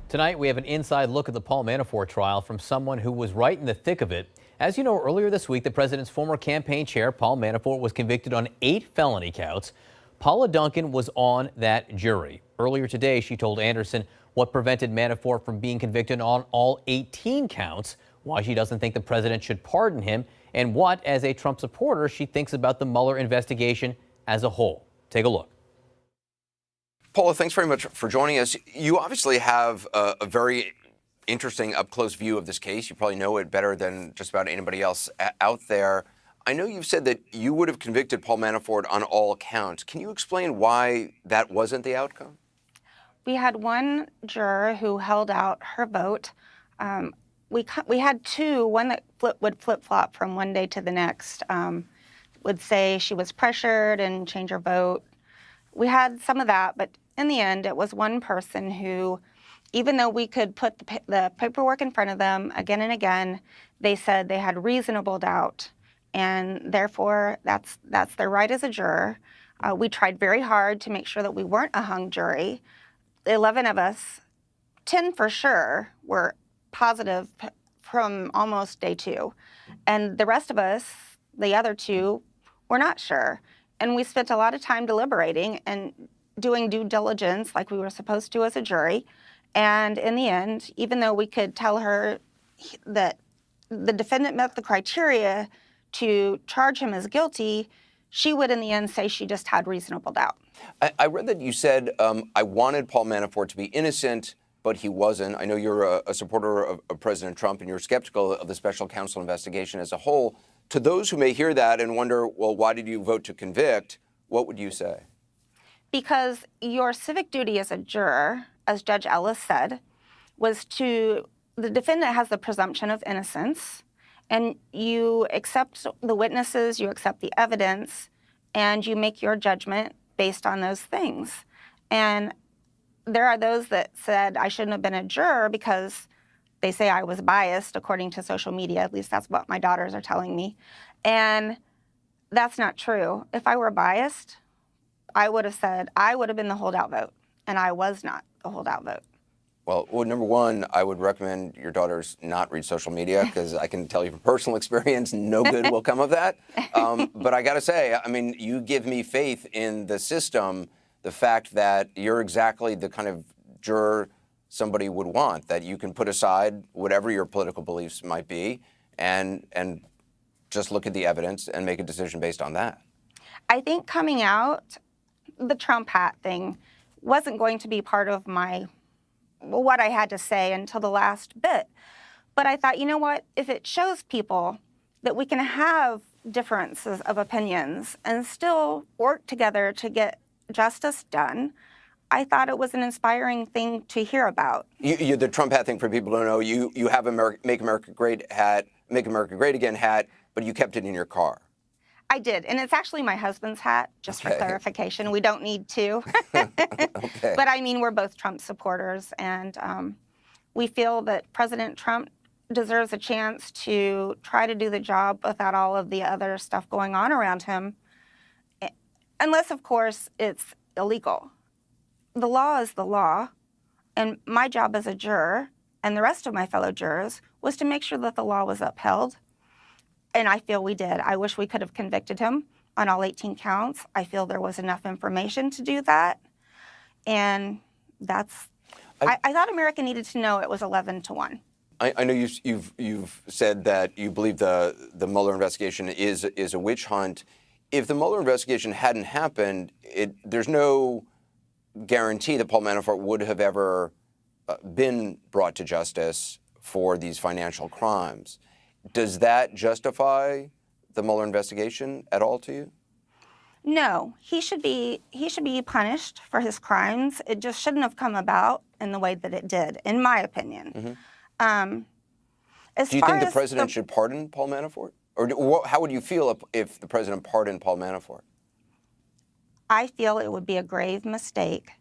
Tonight, we have an inside look at the Paul Manafort trial from someone who was right in the thick of it. As you know, earlier this week, the president's former campaign chair, Paul Manafort, was convicted on 8 felony counts. Paula Duncan was on that jury. Earlier today, she told Anderson what prevented Manafort from being convicted on all 18 counts, why she doesn't think the president should pardon him, and what, as a Trump supporter, she thinks about the Mueller investigation as a whole. Take a look. Paula, thanks very much for joining us. You obviously have a very interesting up-close view of this case. You probably know it better than just about anybody else out there. I know you've said that you would have convicted Paul Manafort on all counts. Can you explain why that wasn't the outcome? We had one juror who held out her vote. We had two, one that would flip-flop from one day to the next, would say she was pressured and change her vote. We had some of that, but in the end, it was one person who, even though we could put the paperwork in front of them again and again, they said they had reasonable doubt, and therefore that's their right as a juror. We tried very hard to make sure that we weren't a hung jury. 11 of us, 10 for sure, were positive from almost day 2, and the rest of us, the other 2, were not sure. And we spent a lot of time deliberating and doing due diligence like we were supposed to as a jury. And in the end, even though we could tell her that the defendant met the criteria to charge him as guilty, she would in the end say she just had reasonable doubt. I read that you said, I wanted Paul Manafort to be innocent, but he wasn't. I know you're a supporter of President Trump, and you're skeptical of the special counsel investigation as a whole. To those who may hear that and wonder, well, why did you vote to convict? What would you say? Because your civic duty as a juror, as Judge Ellis said, was the defendant has the presumption of innocence, and you accept the witnesses, you accept the evidence, and you make your judgment based on those things. And there are those that said I shouldn't have been a juror because they say I was biased, according to social media. At least that's what my daughters are telling me. And that's not true. If I were biased, I would have said I would have been the holdout vote, and I was not the holdout vote. Well, number one, I would recommend your daughters not read social media, because I can tell you from personal experience, no good will come of that. But I got to say, I mean, you give me faith in the system, the fact that you're exactly the kind of juror somebody would want, that you can put aside whatever your political beliefs might be and just look at the evidence and make a decision based on that. I think coming out, the Trump hat thing wasn't going to be part of what I had to say until the last bit. But I thought, you know what, if it shows people that we can have differences of opinions and still work together to get justice done, I thought it was an inspiring thing to hear about. The Trump hat thing, for people who don't know, you have a Make America Great Again hat, but you kept it in your car. I did, and it's actually my husband's hat, just for clarification. We don't need two. Okay. But I mean, we're both Trump supporters, and we feel that President Trump deserves a chance to try to do the job without all of the other stuff going on around him, unless, of course, it's illegal. The law is the law, and my job as a juror and the rest of my fellow jurors was to make sure that the law was upheld. And I feel we did. I wish we could have convicted him on all 18 counts. I feel there was enough information to do that. And I thought America needed to know it was 11-1. I know you've said that you believe the Mueller investigation is a witch hunt. If the Mueller investigation hadn't happened, there's no guarantee that Paul Manafort would have ever been brought to justice for these financial crimes. Does that justify the Mueller investigation at all to you? No, he should be punished for his crimes. It just shouldn't have come about in the way that it did, in my opinion. Mm-hmm. Do you think the president should pardon Paul Manafort? Or how would you feel if the president pardoned Paul Manafort? I feel it would be a grave mistake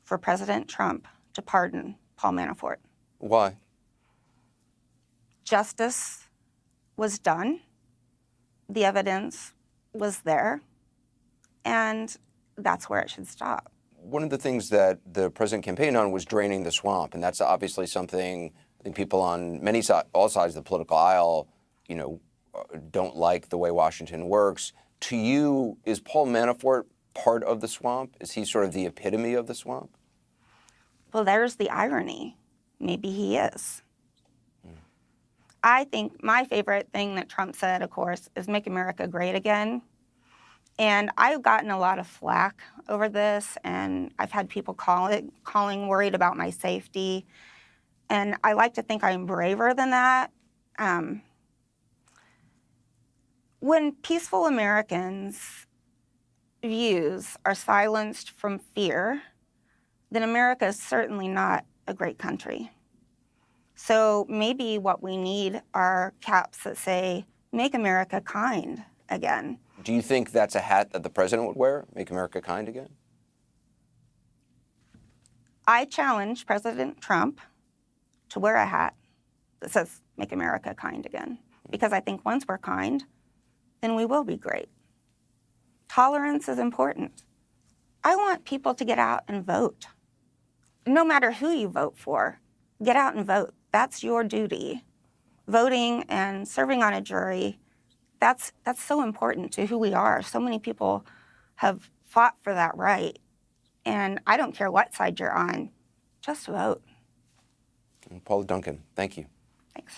for President Trump to pardon Paul Manafort. Why? Justice was done. The evidence was there. And that's where it should stop. one of the things that the president campaigned on was draining the swamp, and that's obviously something I think people on all sides of the political aisle, don't like the way Washington works. To you, is Paul Manafort part of the swamp? Is he sort of the epitome of the swamp? Well, there's the irony. Maybe he is. I think my favorite thing that Trump said, of course, is make America great again. And I've gotten a lot of flack over this, and I've had people calling worried about my safety. And I like to think I'm braver than that. When peaceful Americans' views are silenced from fear, then America is certainly not a great country. So maybe what we need are caps that say, make America kind again. Do you think that's a hat that the president would wear, make America kind again? I challenge President Trump to wear a hat that says, make America kind again. Because I think once we're kind, then we will be great. Tolerance is important. I want people to get out and vote. No matter who you vote for, get out and vote. That's your duty. Voting and serving on a jury, that's so important to who we are. So many people have fought for that right. And I don't care what side you're on, just vote. Paula Duncan, thank you. Thanks.